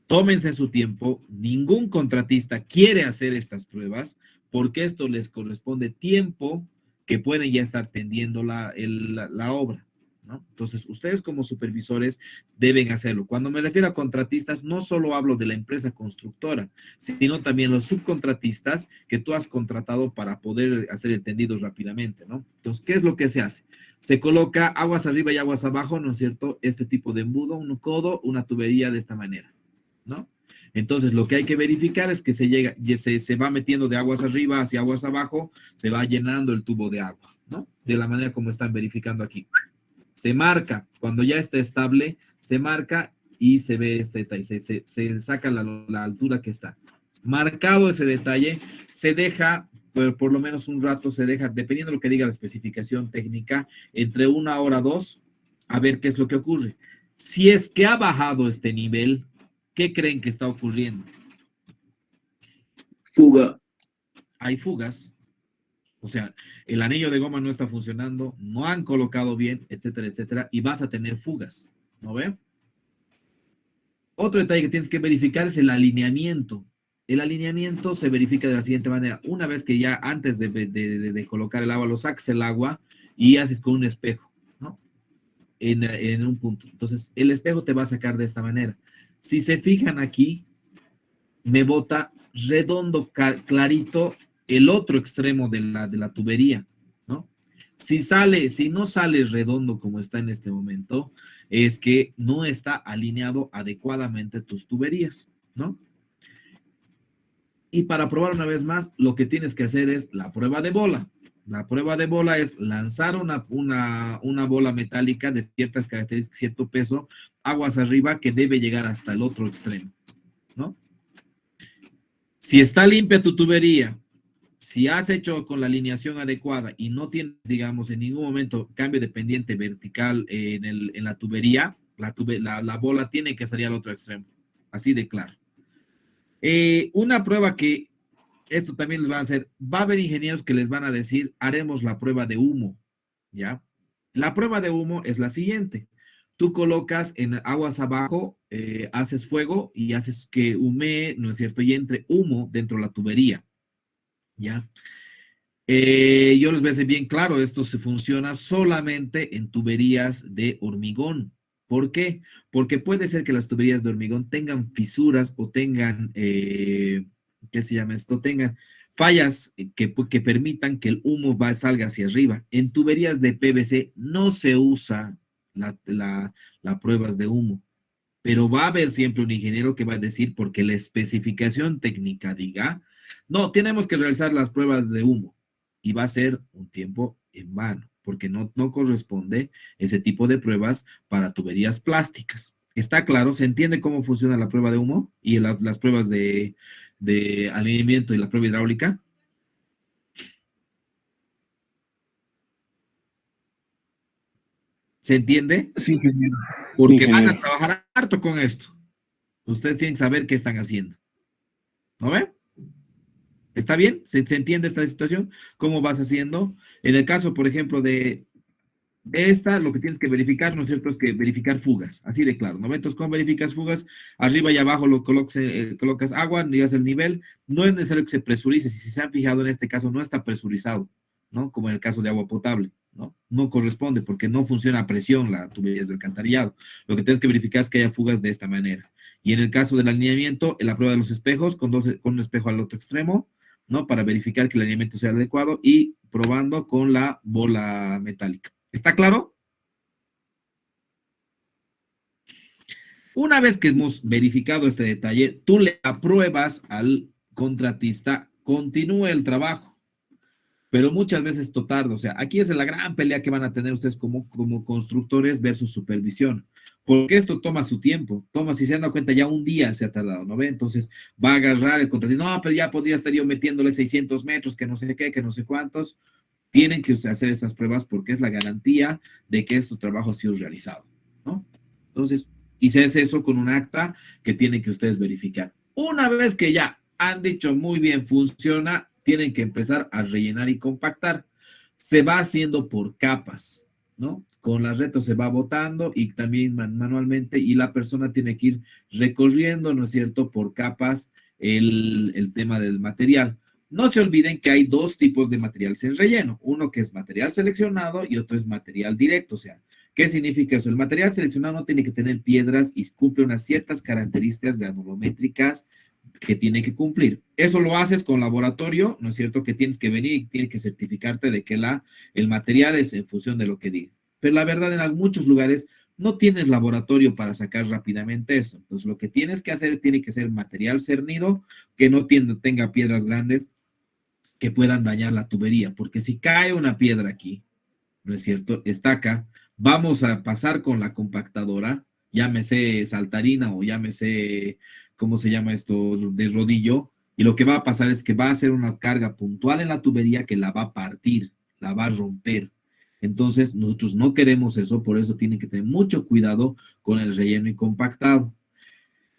[SPEAKER 1] tómense su tiempo. Ningún contratista quiere hacer estas pruebas porque esto les corresponde tiempo que pueden ya estar tendiendo la obra, ¿no? Entonces, ustedes como supervisores deben hacerlo. Cuando me refiero a contratistas, no solo hablo de la empresa constructora, sino también los subcontratistas que tú has contratado para poder hacer el tendido rápidamente, ¿no? Entonces, ¿qué es lo que se hace? Se coloca aguas arriba y aguas abajo, ¿no es cierto? Este tipo de embudo, un codo, una tubería de esta manera, ¿no? Entonces, lo que hay que verificar es que se va metiendo de aguas arriba hacia aguas abajo, se va llenando el tubo de agua, ¿no? De la manera como están verificando aquí. Se marca, cuando ya está estable, se marca y se ve este detalle, se saca la altura que está. Marcado ese detalle, se deja, por lo menos un rato, se deja, dependiendo de lo que diga la especificación técnica, entre 1 hora, 2, a ver qué es lo que ocurre. Si es que ha bajado este nivel, ¿qué creen que está ocurriendo?
[SPEAKER 2] Fuga.
[SPEAKER 1] Hay fugas, o sea, el anillo de goma no está funcionando, no han colocado bien, etcétera, etcétera, y vas a tener fugas, ¿no ve? Otro detalle que tienes que verificar es el alineamiento. El alineamiento se verifica de la siguiente manera. Una vez que ya antes de colocar el agua, lo sacas el agua y haces con un espejo, ¿no? En un punto. Entonces, el espejo te va a sacar de esta manera. Si se fijan aquí, me bota redondo, clarito, el otro extremo de la tubería, ¿no? Si no sale redondo como está en este momento, es que no está alineado adecuadamente tus tuberías, ¿no? Y para probar una vez más, lo que tienes que hacer es la prueba de bola. La prueba de bola es lanzar una bola metálica de ciertas características, cierto peso, aguas arriba, que debe llegar hasta el otro extremo, ¿no? Si está limpia tu tubería, si has hecho con la alineación adecuada y no tienes, digamos, en ningún momento cambio de pendiente vertical en la tubería, la bola tiene que salir al otro extremo. Así de claro. Una prueba que esto también les va a hacer, va a haber ingenieros que les van a decir, haremos la prueba de humo, ¿ya? La prueba de humo es la siguiente. Tú colocas en aguas abajo, haces fuego y haces que humee, ¿no es cierto? Y entre humo dentro de la tubería, ¿ya? Yo les voy a decir bien claro, esto se funciona solamente en tuberías de hormigón. ¿Por qué? Porque puede ser que las tuberías de hormigón tengan fisuras o tengan, ¿qué se llama esto? Tengan fallas que permitan que el humo salga hacia arriba. En tuberías de PVC no se usa la pruebas de humo, pero va a haber siempre un ingeniero que va a decir, porque la especificación técnica diga, no, tenemos que realizar las pruebas de humo y va a ser un tiempo en vano, porque no corresponde ese tipo de pruebas para tuberías plásticas. ¿Está claro? ¿Se entiende cómo funciona la prueba de humo y las pruebas de alineamiento y la prueba hidráulica? ¿Se entiende?
[SPEAKER 3] Sí, ingeniero. Sí,
[SPEAKER 1] Porque van a
[SPEAKER 3] ingeniero.
[SPEAKER 1] trabajar harto con esto. Ustedes tienen que saber qué están haciendo. ¿No ve? ¿Está bien? ¿Se entiende esta situación? ¿Cómo vas haciendo? En el caso, por ejemplo, de esta, lo que tienes que verificar, ¿no es cierto? Es que verificar fugas, así de claro, ¿no? Entonces, ¿cómo verificas fugas? Arriba y abajo colocas agua, llegas el nivel. No es necesario que se presurice. Si se han fijado, en este caso no está presurizado, ¿no? Como en el caso de agua potable, ¿no? No corresponde porque no funciona a presión la tubería del alcantarillado. Lo que tienes que verificar es que haya fugas de esta manera. Y en el caso del alineamiento, en la prueba de los espejos, con un espejo al otro extremo, ¿no? Para verificar que el alineamiento sea adecuado y probando con la bola metálica. ¿Está claro? Una vez que hemos verificado este detalle, tú le apruebas al contratista, continúe el trabajo, pero muchas veces esto tarda. O sea, aquí es la gran pelea que van a tener ustedes como constructores versus supervisión, porque esto toma su tiempo, si se dan cuenta, ya un día se ha tardado, ¿no ve? Entonces va a agarrar el contratista, no, pero ya podría estar yo metiéndole 600 metros, que no sé qué, que no sé cuántos. Tienen que hacer esas pruebas porque es la garantía de que su trabajo ha sido realizado, ¿no? Entonces, y se hace eso con un acta que tienen que ustedes verificar. Una vez que ya han dicho muy bien, funciona, tienen que empezar a rellenar y compactar. Se va haciendo por capas, ¿no? Con la reto se va botando y también manualmente, y la persona tiene que ir recorriendo, ¿no es cierto?, por capas el tema del material. No se olviden que hay dos tipos de material sin relleno, uno que es material seleccionado y otro es material directo. O sea, ¿qué significa eso? El material seleccionado no tiene que tener piedras y cumple unas ciertas características granulométricas que tiene que cumplir. Eso lo haces con laboratorio, ¿no es cierto? Que tienes que venir y tienes que certificarte de que el material es en función de lo que diga. pero la verdad en muchos lugares no tienes laboratorio para sacar rápidamente eso. Entonces lo que tienes que hacer tiene que ser material cernido, que no tenga piedras grandes que puedan dañar la tubería, porque si cae una piedra aquí, ¿no es cierto? Estaca, vamos a pasar con la compactadora, llámese saltarina o llámese, ¿cómo se llama esto? De rodillo, y lo que va a pasar es que va a hacer una carga puntual en la tubería que la va a partir, la va a romper. Entonces, nosotros no queremos eso, por eso tienen que tener mucho cuidado con el relleno y compactado.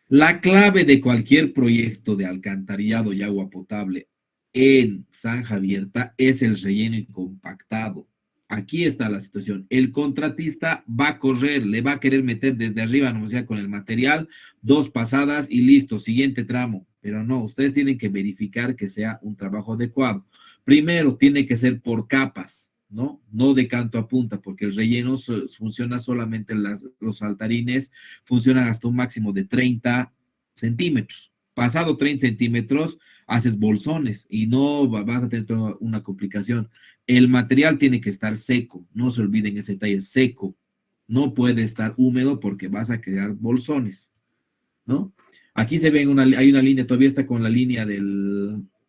[SPEAKER 1] La clave de cualquier proyecto de alcantarillado y agua potable en zanja abierta es el relleno y compactado. Aquí está la situación. El contratista va a correr, le va a querer meter desde arriba, no sea con el material, 2 pasadas y listo, siguiente tramo. Pero no, ustedes tienen que verificar que sea un trabajo adecuado. Primero, tiene que ser por capas, ¿no? No de canto a punta, porque el relleno funciona solamente, los saltarines funcionan hasta un máximo de 30 centímetros. Pasado 30 centímetros, haces bolsones y no vas a tener toda una complicación. El material tiene que estar seco, no se olviden ese detalle, seco. No puede estar húmedo porque vas a crear bolsones, ¿no? Aquí se ve, hay una línea, todavía está con la línea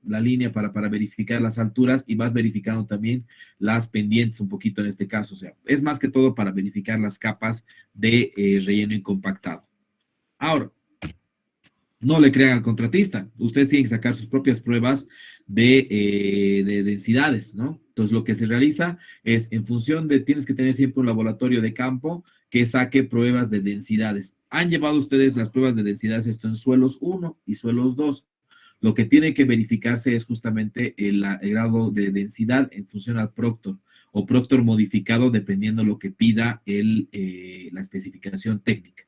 [SPEAKER 1] la línea para verificar las alturas y vas verificando también las pendientes un poquito en este caso. O sea, es más que todo para verificar las capas de relleno y compactado. Ahora, no le crean al contratista. Ustedes tienen que sacar sus propias pruebas de densidades, ¿no? Entonces, lo que se realiza es en función tienes que tener siempre un laboratorio de campo que saque pruebas de densidades. Han llevado ustedes las pruebas de densidades, esto en suelos 1 y suelos 2. Lo que tiene que verificarse es justamente el grado de densidad en función al Proctor o Proctor modificado dependiendo lo que pida la especificación técnica.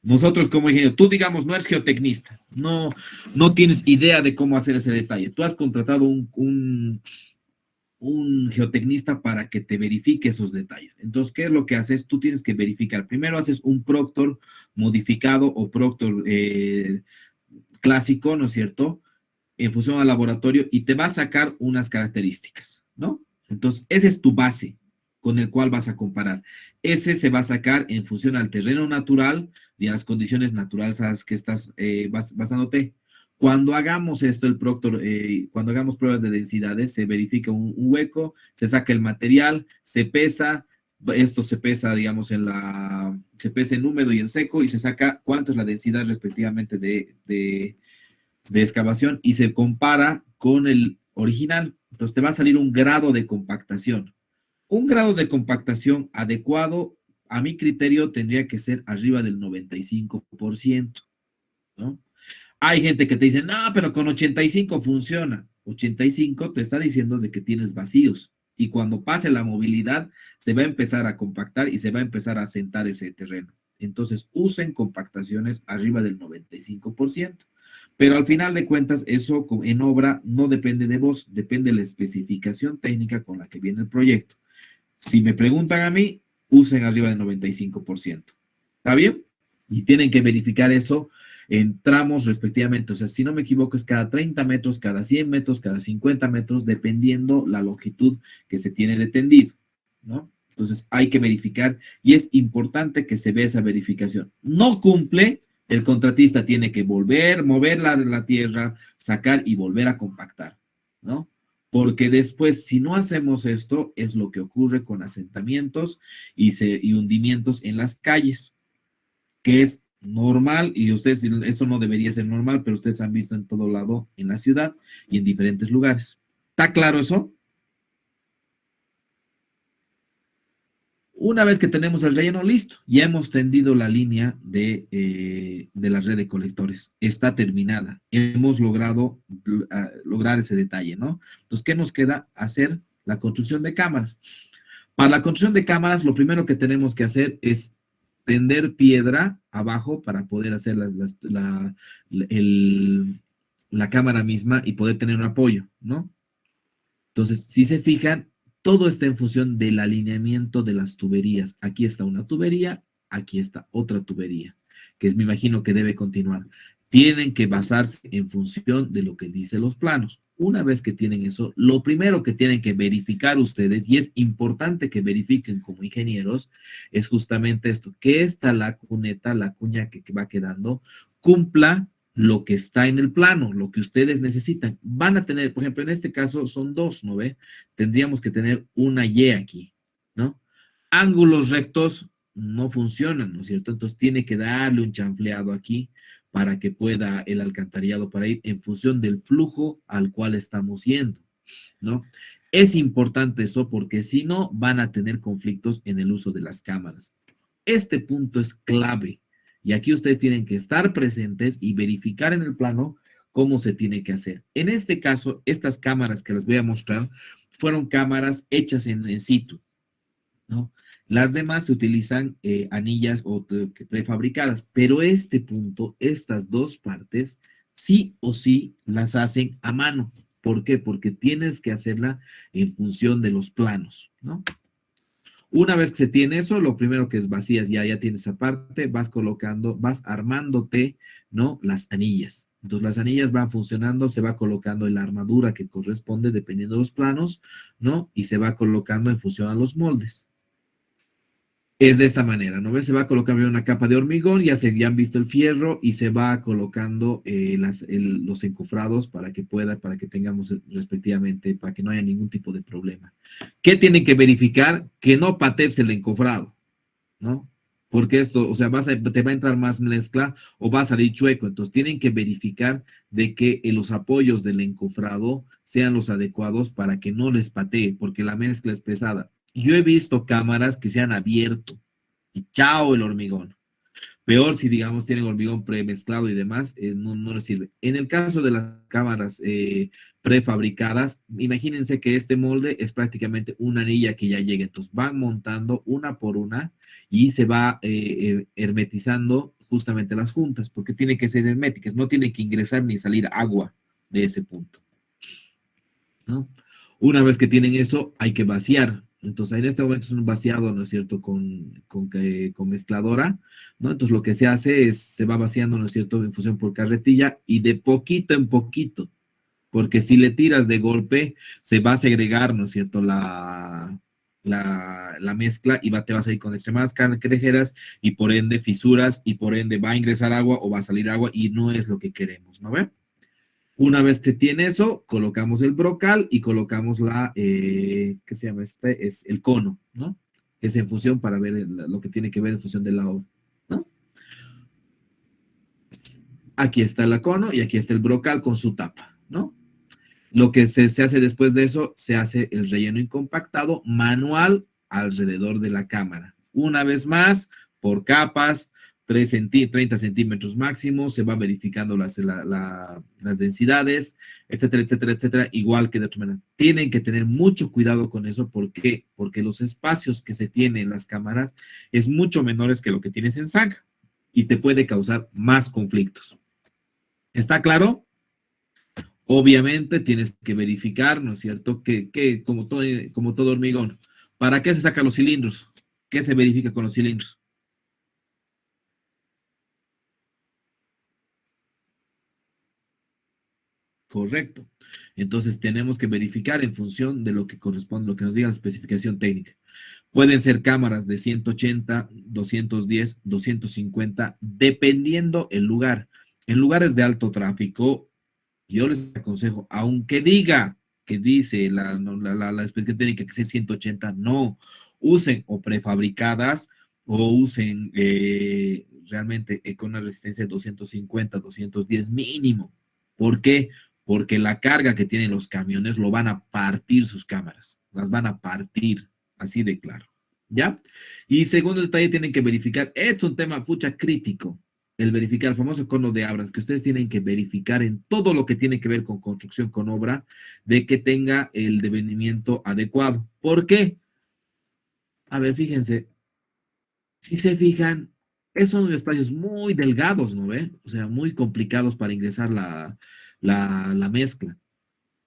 [SPEAKER 1] Nosotros como ingeniero, tú digamos, no eres geotecnista, no tienes idea de cómo hacer ese detalle. Tú has contratado un geotecnista para que te verifique esos detalles. Entonces, ¿qué es lo que haces? Tú tienes que verificar. Primero haces un Proctor modificado o Proctor clásico, ¿no es cierto? En función al laboratorio y te va a sacar unas características, ¿no? Entonces, esa es tu base con el cual vas a comparar. Ese se va a sacar en función al terreno natural y a las condiciones naturales a las que estás basándote. Cuando hagamos esto, el Proctor, cuando hagamos pruebas de densidades, se verifica un hueco, se saca el material, se pesa, esto se pesa, digamos, se pesa en húmedo y en seco y se saca cuánto es la densidad respectivamente de excavación y se compara con el original. Entonces te va a salir un grado de compactación. Un grado de compactación adecuado, a mi criterio, tendría que ser arriba del 95%, ¿no? Hay gente que te dice, no, pero con 85 funciona. 85 te está diciendo de que tienes vacíos. Y cuando pase la movilidad, se va a empezar a compactar y se va a empezar a asentar ese terreno. Entonces, usen compactaciones arriba del 95%. Pero al final de cuentas, eso en obra no depende de vos, depende de la especificación técnica con la que viene el proyecto. Si me preguntan a mí, usen arriba del 95%. ¿Está bien? Y tienen que verificar eso en tramos respectivamente. O sea, si no me equivoco, es cada 30 metros, cada 100 metros, cada 50 metros, dependiendo la longitud que se tiene de tendido, ¿no? Entonces, hay que verificar y es importante que se vea esa verificación. No cumple, el contratista tiene que mover la tierra, sacar y volver a compactar, ¿no? Porque después, si no hacemos esto, es lo que ocurre con asentamientos y hundimientos en las calles, que es normal, y ustedes, eso no debería ser normal, pero ustedes han visto en todo lado en la ciudad y en diferentes lugares. ¿Está claro eso? Una vez que tenemos el relleno listo, ya hemos tendido la línea de la red de colectores. Está terminada. Hemos logrado lograr ese detalle, ¿no? Entonces, ¿qué nos queda? Hacer la construcción de cámaras. Para la construcción de cámaras, lo primero que tenemos que hacer es tender piedra abajo para poder hacer la cámara misma y poder tener un apoyo, ¿no? Entonces, si se fijan, todo está en función del alineamiento de las tuberías. Aquí está una tubería, aquí está otra tubería, que me imagino que debe continuar. tienen que basarse en función de lo que dicen los planos. Una vez que tienen eso, lo primero que tienen que verificar ustedes, y es importante que verifiquen como ingenieros, es justamente esto, que la cuneta, la cuña que va quedando, cumpla lo que está en el plano, lo que ustedes necesitan. Van a tener, por ejemplo, en este caso son dos, ¿no ve? Tendríamos que tener una Y aquí, ¿no? Ángulos rectos no funcionan, ¿no es cierto? Entonces tiene que darle un chanfleado aquí para que pueda el alcantarillado para ir en función del flujo al cual estamos yendo, ¿no? Es importante eso porque si no van a tener conflictos en el uso de las cámaras. Este punto es clave y aquí ustedes tienen que estar presentes y verificar en el plano cómo se tiene que hacer. En este caso, estas cámaras que les voy a mostrar fueron cámaras hechas en situ, ¿no? Las demás se utilizan anillas o prefabricadas, pero este punto, estas dos partes, sí o sí las hacen a mano. ¿Por qué? Porque tienes que hacerla en función de los planos, ¿no? Una vez que se tiene eso, lo primero que es vacías, ya tienes esa parte, vas colocando, vas armándote, ¿no? Las anillas. Entonces las anillas van funcionando, se va colocando en la armadura que corresponde dependiendo de los planos, ¿no? Y se va colocando en función a los moldes. Es de esta manera, ¿no ves? Se va a colocar una capa de hormigón, ya han visto el fierro y se va colocando los encofrados para que tengamos respectivamente, para que no haya ningún tipo de problema. ¿Qué tienen que verificar? Que no patepse el encofrado, ¿no? Porque esto, o sea, te va a entrar más mezcla o va a salir chueco. Entonces tienen que verificar de que los apoyos del encofrado sean los adecuados para que no les patee, porque la mezcla es pesada. Yo he visto cámaras que se han abierto y chao el hormigón. Peor si, digamos, tienen hormigón premezclado y demás, no les sirve. En el caso de las cámaras prefabricadas, imagínense que este molde es prácticamente una anilla que ya llega. Entonces van montando una por una y se va hermetizando justamente las juntas, porque tienen que ser herméticas, no tiene que ingresar ni salir agua de ese punto, ¿no? Una vez que tienen eso, hay que vaciar. Entonces, en este momento es un vaciado, ¿no es cierto?, con mezcladora, ¿no? Entonces, lo que se hace es, se va vaciando, ¿no es cierto?, en función por carretilla y de poquito en poquito, porque si le tiras de golpe, se va a segregar, ¿no es cierto?, la mezcla y te vas a ir con extremas crejeras y por ende fisuras y por ende va a ingresar agua o va a salir agua y no es lo que queremos, ¿no ve? Una vez que tiene eso, colocamos el brocal y colocamos ¿qué se llama este? Es el cono, ¿no? Es en función para ver lo que tiene que ver en función de la obra, ¿no? Aquí está el cono y aquí está el brocal con su tapa, ¿no? Lo que se hace después de eso, se hace el relleno incompactado manual alrededor de la cámara. Una vez más, por capas, 30 centímetros máximo, se va verificando las densidades, etcétera, etcétera, etcétera, igual que de otra manera. Tienen que tener mucho cuidado con eso, ¿por qué? Porque los espacios que se tienen en las cámaras es mucho menores que lo que tienes en zanja y te puede causar más conflictos. ¿Está claro? Obviamente tienes que verificar, ¿no es cierto? Que como todo hormigón, ¿para qué se sacan los cilindros? ¿Qué se verifica con los cilindros? Correcto. Entonces tenemos que verificar en función de lo que corresponde, lo que nos diga la especificación técnica. Pueden ser cámaras de 180, 210, 250, dependiendo el lugar. En lugares de alto tráfico, yo les aconsejo, aunque diga que dice la especificación técnica que sea 180, no, usen o prefabricadas o usen realmente con una resistencia de 250, 210 mínimo. ¿Por qué? Porque la carga que tienen los camiones lo van a partir sus cámaras, las van a partir, así de claro, ¿ya? Y segundo detalle, tienen que verificar, es un tema pucha crítico, el verificar, el famoso cono de Abrams, que ustedes tienen que verificar en todo lo que tiene que ver con construcción, con obra, de que tenga el devenimiento adecuado. ¿Por qué? A ver, fíjense, si se fijan, son espacios muy delgados, ¿no ve? O sea, muy complicados para ingresar la mezcla.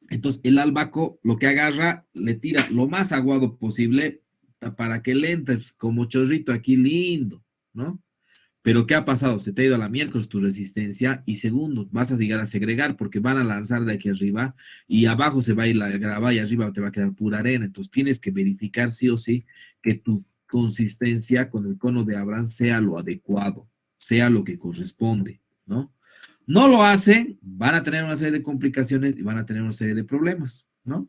[SPEAKER 1] Entonces, el albaco lo que agarra, le tira lo más aguado posible para que le entre como chorrito aquí lindo, ¿no? Pero ¿qué ha pasado? Se te ha ido a la miércoles tu resistencia y segundo, vas a llegar a segregar porque van a lanzar de aquí arriba y abajo se va a ir la grava y arriba te va a quedar pura arena. Entonces tienes que verificar sí o sí que tu consistencia con el cono de Abraham sea lo adecuado, sea lo que corresponde, ¿no? No lo hacen, van a tener una serie de complicaciones y van a tener una serie de problemas, ¿no?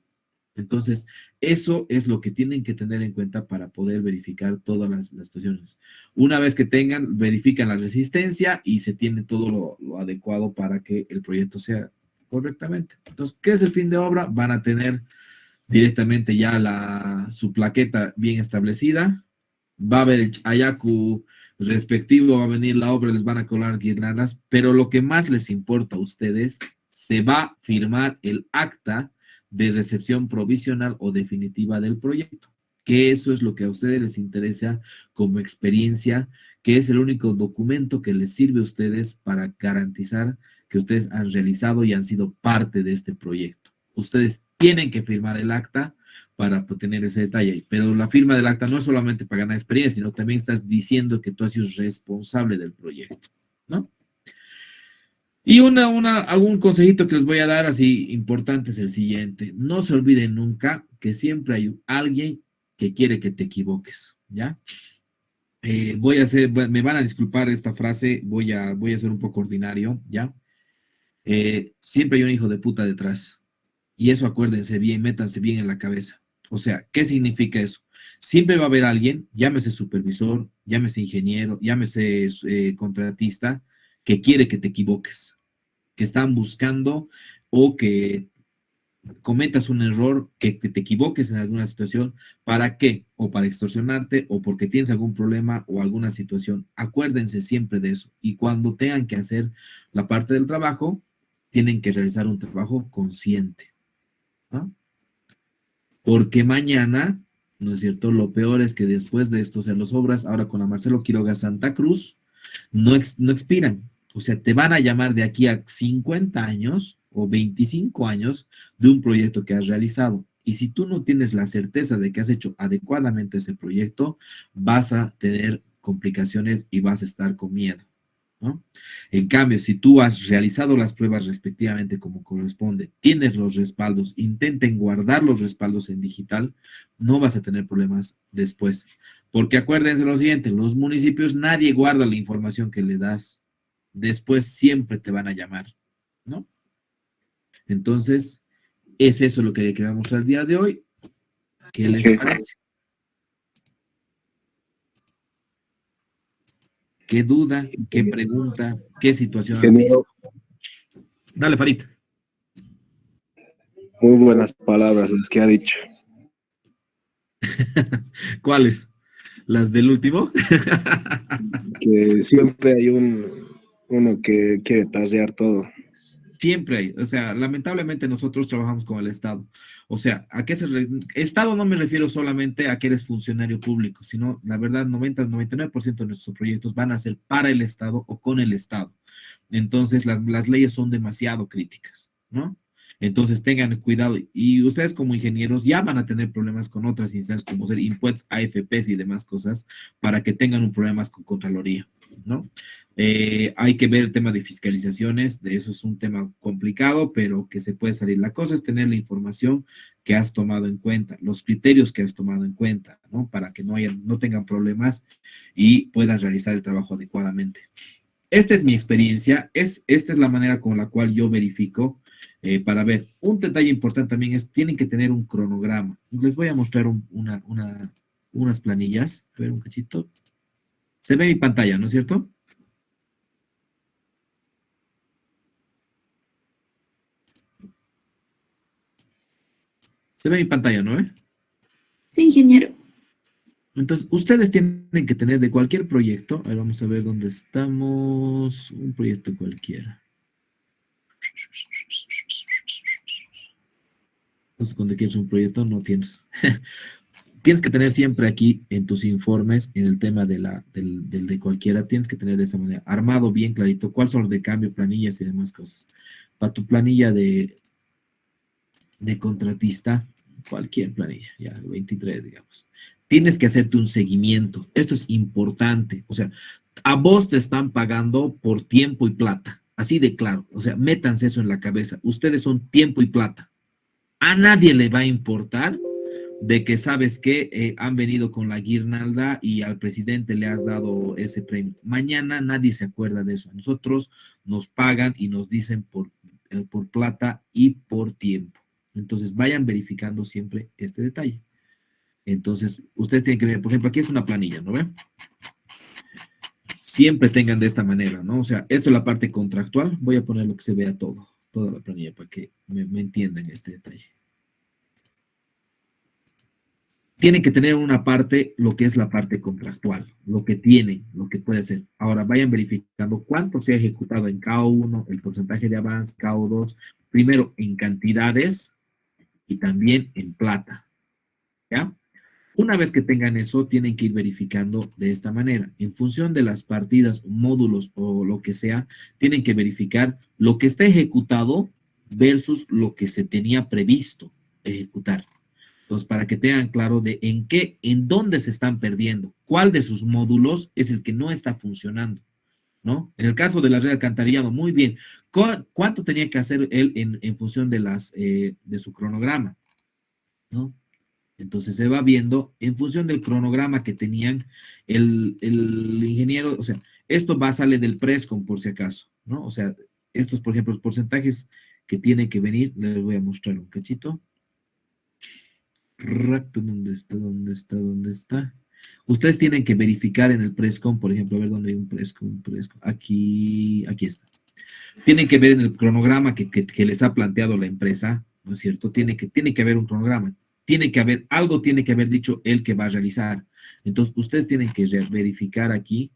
[SPEAKER 1] Entonces, eso es lo que tienen que tener en cuenta para poder verificar todas las situaciones. Una vez que tengan, verifican la resistencia y se tiene todo lo adecuado para que el proyecto sea correctamente. Entonces, ¿qué es el fin de obra? Van a tener directamente ya su plaqueta bien establecida, va a haber el ayacu respectivo, va a venir la obra, les van a colar guirnaldas, pero lo que más les importa a ustedes, se va a firmar el acta de recepción provisional o definitiva del proyecto, que eso es lo que a ustedes les interesa como experiencia, que es el único documento que les sirve a ustedes para garantizar que ustedes han realizado y han sido parte de este proyecto. Ustedes tienen que firmar el acta para tener ese detalle. Pero la firma del acta no es solamente para ganar experiencia, sino también estás diciendo que tú has sido responsable del proyecto, ¿no? Y algún consejito que les voy a dar así importante es el siguiente. No se olviden nunca que siempre hay alguien que quiere que te equivoques, ¿ya? Me van a disculpar esta frase, voy a ser un poco ordinario, ¿ya? Siempre hay un hijo de puta detrás. Y eso acuérdense bien, métanse bien en la cabeza. O sea, ¿qué significa eso? Siempre va a haber alguien, llámese supervisor, llámese ingeniero, llámese contratista, que quiere que te equivoques, que están buscando o que cometas un error, que te equivoques en alguna situación. ¿Para qué? O para extorsionarte o porque tienes algún problema o alguna situación. Acuérdense siempre de eso. Y cuando tengan que hacer la parte del trabajo, tienen que realizar un trabajo consciente. ¿No? Porque mañana, ¿no es cierto? Lo peor es que después de esto, o sea, las obras, ahora con la Marcelo Quiroga Santa Cruz, no expiran. O sea, te van a llamar de aquí a 50 años o 25 años de un proyecto que has realizado. Y si tú no tienes la certeza de que has hecho adecuadamente ese proyecto, vas a tener complicaciones y vas a estar con miedo, ¿no? En cambio, si tú has realizado las pruebas respectivamente como corresponde, tienes los respaldos, intenten guardar los respaldos en digital, no vas a tener problemas después. Porque acuérdense lo siguiente, los municipios nadie guarda la información que le das. Después siempre te van a llamar, ¿no? Entonces, es eso lo que quería mostrar el día de hoy. ¿Qué les parece? ¿Qué duda? ¿Qué pregunta? ¿Qué situación han visto? Dale, Farid.
[SPEAKER 3] Muy buenas palabras las que ha dicho.
[SPEAKER 1] ¿Cuáles? ¿Las del último?
[SPEAKER 3] Que siempre hay uno que quiere tardear todo.
[SPEAKER 1] Siempre hay, o sea, lamentablemente nosotros trabajamos con el Estado. O sea, Estado no me refiero solamente a que eres funcionario público, sino la verdad 99% de nuestros proyectos van a ser para el Estado o con el Estado. Entonces las leyes son demasiado críticas, ¿no? Entonces tengan cuidado y ustedes como ingenieros ya van a tener problemas con otras instancias como ser impuestos, AFPs y demás cosas para que tengan un problema con Contraloría, ¿no? Hay que ver el tema de fiscalizaciones, de eso es un tema complicado, pero que se puede salir. La cosa es tener la información que has tomado en cuenta, los criterios que has tomado en cuenta, ¿no? Para que no tengan problemas y puedan realizar el trabajo adecuadamente. Esta es mi experiencia, esta es la manera con la cual yo verifico para ver. Un detalle importante también es, tienen que tener un cronograma. Les voy a mostrar unas planillas. A ver un cachito. Se ve mi pantalla, ¿no es cierto? Se ve mi pantalla, ¿no?
[SPEAKER 4] Sí, ingeniero.
[SPEAKER 1] Entonces, ustedes tienen que tener de cualquier proyecto, a ver, vamos a ver dónde estamos, un proyecto cualquiera. Entonces, cuando quieres un proyecto, no tienes. Tienes que tener siempre aquí en tus informes, en el tema de cualquiera, tienes que tener de esa manera, armado bien clarito, cuáles son los de cambio, planillas y demás cosas. Para tu planilla de contratista, cualquier planilla, ya, 23, digamos. Tienes que hacerte un seguimiento. Esto es importante. O sea, A vos te están pagando por tiempo y plata, así de claro. O sea, métanse eso en la cabeza. Ustedes son tiempo y plata. A nadie le va a importar de que sabes que han venido con la guirnalda y al presidente le has dado ese premio. Mañana nadie se acuerda de eso. A nosotros nos pagan y nos dicen por plata y por tiempo. Entonces vayan verificando siempre este detalle. Entonces, ustedes tienen que ver, por ejemplo, aquí es una planilla, ¿no ven? Siempre tengan de esta manera, ¿no? O sea, esto es la parte contractual. Voy a poner lo que se vea todo, toda la planilla para que me entiendan este detalle. Tienen que tener una parte, lo que es la parte contractual, lo que tienen, lo que puede ser. Ahora vayan verificando cuánto se ha ejecutado en KO1, el porcentaje de avance, KO2, primero en cantidades y también en plata, ¿ya? Una vez que tengan eso, tienen que ir verificando de esta manera. En función de las partidas, módulos o lo que sea, tienen que verificar lo que está ejecutado versus lo que se tenía previsto ejecutar. Entonces, para que tengan claro de en dónde se están perdiendo, cuál de sus módulos es el que no está funcionando, ¿no? En el caso de la red de alcantarillado, muy bien. ¿Cuánto tenía que hacer él en función de su cronograma, ¿no? Entonces se va viendo en función del cronograma que tenían el ingeniero, o sea, esto sale del Prescom por si acaso, ¿no? O sea, estos, por ejemplo, los porcentajes que tienen que venir, les voy a mostrar un cachito. ¿Dónde está? ¿Dónde está? ¿Dónde está? Ustedes tienen que verificar en el Prescom, por ejemplo, a ver dónde hay un Prescom. Aquí está. Tienen que ver en el cronograma que les ha planteado la empresa, ¿no es cierto? Tiene que haber un cronograma. Algo tiene que haber dicho él que va a realizar. Entonces, ustedes tienen que verificar aquí.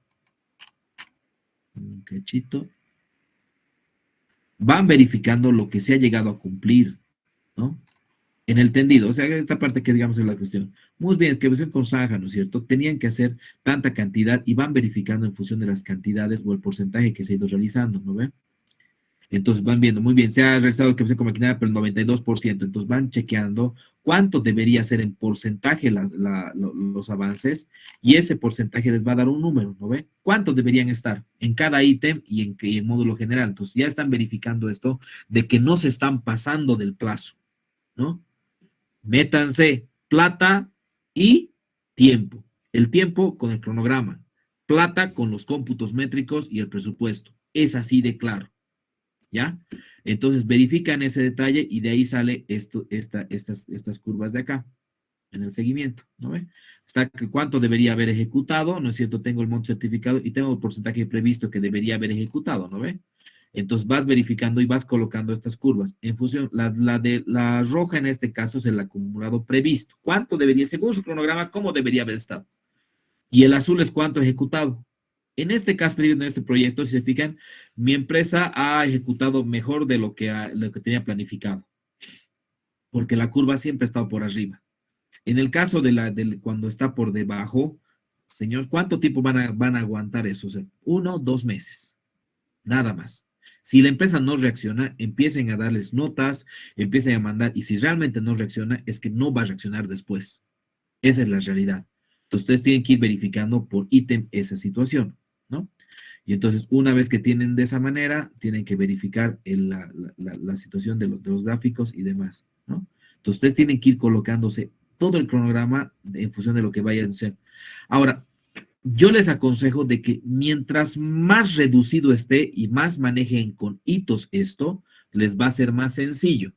[SPEAKER 1] Un cachito. Van verificando lo que se ha llegado a cumplir, ¿no? En el tendido, o sea, esta parte que digamos es la cuestión. Muy bien, es que versión con zanja, ¿no es cierto? Tenían que hacer tanta cantidad y van verificando en función de las cantidades o el porcentaje que se ha ido realizando, ¿no ven? Entonces van viendo, muy bien, se ha realizado el que con maquinaria, pero el 92%. Entonces van chequeando cuánto debería ser en porcentaje los avances y ese porcentaje les va a dar un número, ¿no ve? ¿Cuánto deberían estar en cada ítem y en módulo general? Entonces ya están verificando esto de que no se están pasando del plazo, ¿no? Métanse plata y tiempo. El tiempo con el cronograma, plata con los cómputos métricos y el presupuesto. Es así de claro. ¿Ya? Entonces verifican ese detalle y de ahí sale estas curvas de acá, en el seguimiento, ¿no ve? Está cuánto debería haber ejecutado, ¿no es cierto? Tengo el monto certificado y tengo el porcentaje previsto que debería haber ejecutado, ¿no ve? Entonces vas verificando y vas colocando estas curvas. En función, la roja en este caso es el acumulado previsto. ¿Cuánto debería, según su cronograma, cómo debería haber estado? Y el azul es cuánto ejecutado. En este caso, en este proyecto, si se fijan, mi empresa ha ejecutado mejor de lo que tenía planificado, porque la curva siempre ha estado por arriba. En el caso de cuando está por debajo, señor, ¿cuánto tiempo van a aguantar eso? O sea, 1, 2 meses, nada más. Si la empresa no reacciona, empiecen a darles notas, empiecen a mandar, y si realmente no reacciona, es que no va a reaccionar después. Esa es la realidad. Entonces, ustedes tienen que ir verificando por ítem esa situación, ¿no? Y entonces, una vez que tienen de esa manera, tienen que verificar la situación de los gráficos y demás, ¿no? Entonces, ustedes tienen que ir colocándose todo el cronograma en función de lo que vayan a hacer. Ahora, yo les aconsejo de que mientras más reducido esté y más manejen con hitos esto, les va a ser más sencillo.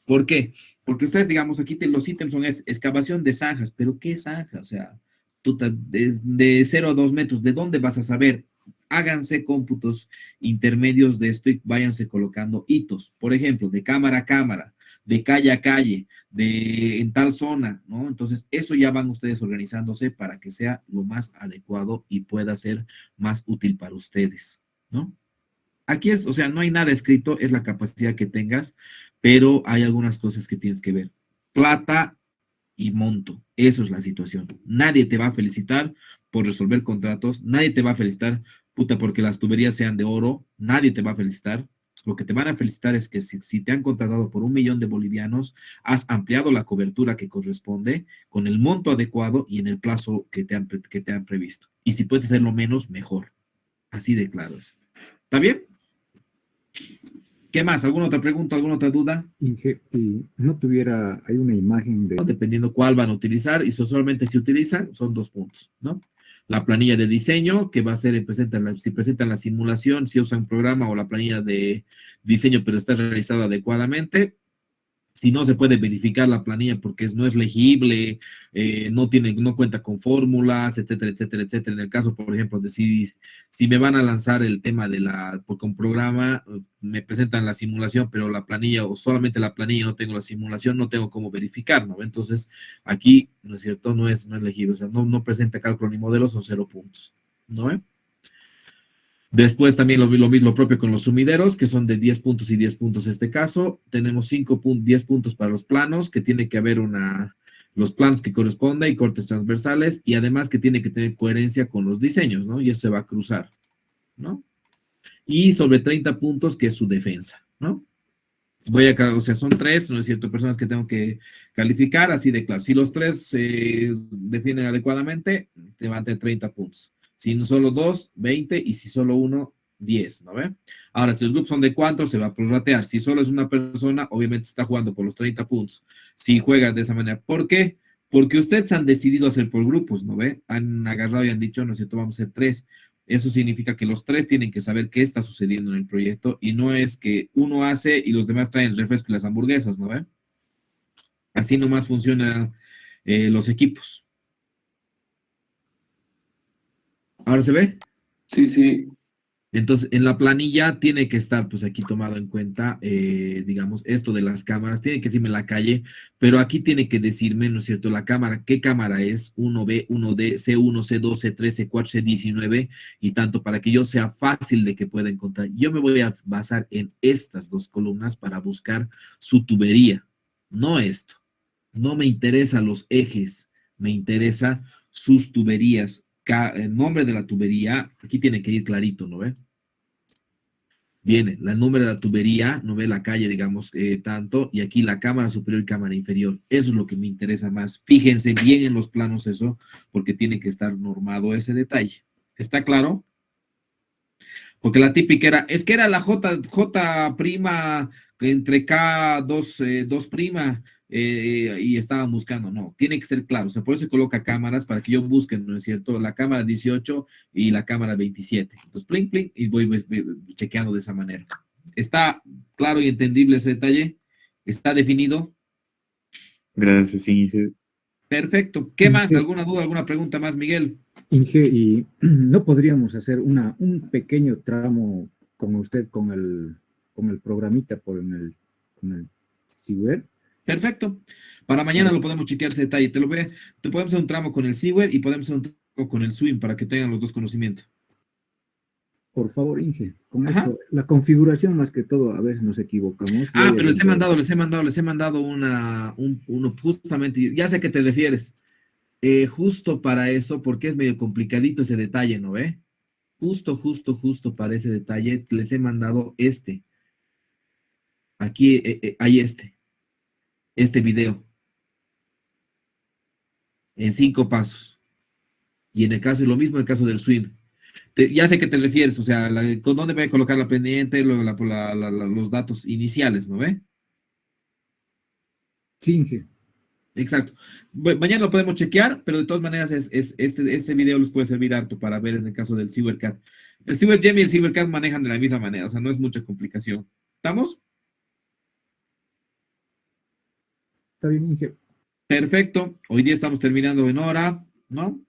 [SPEAKER 1] ¿Por qué? Porque ustedes, digamos, aquí los ítems son excavación de zanjas, pero ¿qué zanja? O sea, de 0 a 2 metros, ¿de dónde vas a saber? Háganse cómputos intermedios de esto y váyanse colocando hitos. Por ejemplo, de cámara a cámara, de calle a calle, en tal zona, ¿no? Entonces, eso ya van ustedes organizándose para que sea lo más adecuado y pueda ser más útil para ustedes, ¿no? Aquí o sea, no hay nada escrito, es la capacidad que tengas, pero hay algunas cosas que tienes que ver. Plata y monto, eso es la situación. Nadie te va a felicitar por resolver contratos, nadie te va a felicitar, puta, porque las tuberías sean de oro, nadie te va a felicitar. Lo que te van a felicitar es que si te han contratado por 1 millón de bolivianos, has ampliado la cobertura que corresponde con el monto adecuado y en el plazo que te han previsto. Y si puedes hacerlo menos, mejor, Así de claro es. ¿Está bien? ¿Qué más? ¿Alguna otra pregunta, alguna otra duda?
[SPEAKER 5] Inge, y no tuviera, hay una imagen de...
[SPEAKER 1] Dependiendo cuál van a utilizar, y solamente si utilizan, son 2 puntos, ¿no? La planilla de diseño, que va a ser, si presentan la simulación, si usan un programa o la planilla de diseño, pero está realizada adecuadamente. Si no se puede verificar la planilla porque no es legible, no cuenta con fórmulas, etcétera, etcétera, etcétera. En el caso, por ejemplo, de si me van a lanzar el tema porque un programa, me presentan la simulación, pero la planilla o solamente la planilla, no tengo la simulación, no tengo cómo verificar, ¿no? Entonces, aquí, ¿no es cierto? No es legible, o sea, no presenta cálculo ni modelo, son 0 puntos, ¿no? Después también lo propio con los sumideros, que son de 10 puntos y 10 puntos en este caso. Tenemos 10 puntos para los planos, que tiene que haber los planos que correspondan y cortes transversales, y además que tiene que tener coherencia con los diseños, ¿no? Y eso se va a cruzar, ¿no? Y sobre 30 puntos, que es su defensa, ¿no? O sea, son 3, ¿no es cierto?, personas que tengo que calificar, así de claro. Si los 3 se definen adecuadamente, te van a tener 30 puntos. Si no solo 2, 20, y si solo 1, 10, ¿no ve? Ahora, si los grupos son de 4, se va a prorratear. Si solo es una persona, obviamente está jugando por los 30 puntos. Si juega de esa manera. ¿Por qué? Porque ustedes han decidido hacer por grupos, ¿no ve? Han agarrado y han dicho, no es cierto, vamos a hacer 3. Eso significa que los 3 tienen que saber qué está sucediendo en el proyecto y no es que uno hace y los demás traen el refresco y las hamburguesas, ¿no ve? Así nomás funcionan los equipos. ¿Ahora se ve?
[SPEAKER 2] Sí, sí.
[SPEAKER 1] Entonces, en la planilla tiene que estar, pues aquí tomado en cuenta, digamos, esto de las cámaras, tiene que decirme la calle, pero aquí tiene que decirme, ¿no es cierto?, la cámara, ¿qué cámara es? 1B, 1D, C1, C2, C3, C4, C19, y tanto para que yo sea fácil de que pueda encontrar. Yo me voy a basar en estas 2 columnas para buscar su tubería, no esto. No me interesan los ejes, me interesa sus tuberías. El nombre de la tubería, aquí tiene que ir clarito, ¿no ve? Viene el nombre de la tubería, no ve la calle, digamos, tanto, y aquí la cámara superior y cámara inferior. Eso es lo que me interesa más. Fíjense bien en los planos eso, porque tiene que estar normado ese detalle. ¿Está claro? Porque la típica es que era la J prima entre K 2 prima, y estaban buscando. No, tiene que ser claro. O sea, por eso se coloca cámaras para que yo busque, ¿no es cierto? La cámara 18 y la cámara 27. Entonces, plin, plin, y voy chequeando de esa manera. ¿Está claro y entendible ese detalle? ¿Está definido?
[SPEAKER 6] Gracias, Inge.
[SPEAKER 1] Perfecto. ¿Qué más?
[SPEAKER 5] Inge,
[SPEAKER 1] ¿Alguna duda, alguna pregunta más, Miguel?
[SPEAKER 5] Inge, ¿y no podríamos hacer un pequeño tramo con usted, con el programita con el Ciber?
[SPEAKER 1] Perfecto. Para mañana lo podemos chequear ese detalle. Te podemos hacer un tramo con el Seaware y podemos hacer un tramo con el Swim para que tengan los dos conocimientos.
[SPEAKER 5] Por favor, Inge, con
[SPEAKER 1] Ajá.
[SPEAKER 5] eso, la configuración más que todo, a veces nos equivocamos.
[SPEAKER 1] Ah, pero les he mandado uno justamente, ya sé a qué te refieres. Justo para eso, porque es medio complicadito ese detalle, ¿no ve? Justo para ese detalle, les he mandado este. Aquí hay este video, en 5 pasos. Y en el caso, lo mismo en el caso del swim. Ya sé a qué te refieres, o sea, ¿con dónde voy a colocar la pendiente, los datos iniciales, ¿no ve?
[SPEAKER 5] Sí, Inge.
[SPEAKER 1] Exacto. Mañana lo podemos chequear, pero de todas maneras este video les puede servir harto para ver en el caso del CyberCAD. El CyberGem y el CyberCAD manejan de la misma manera, o sea, no es mucha complicación. ¿Estamos?
[SPEAKER 5] Está bien, Inge.
[SPEAKER 1] Perfecto. Hoy día estamos terminando en hora, ¿no?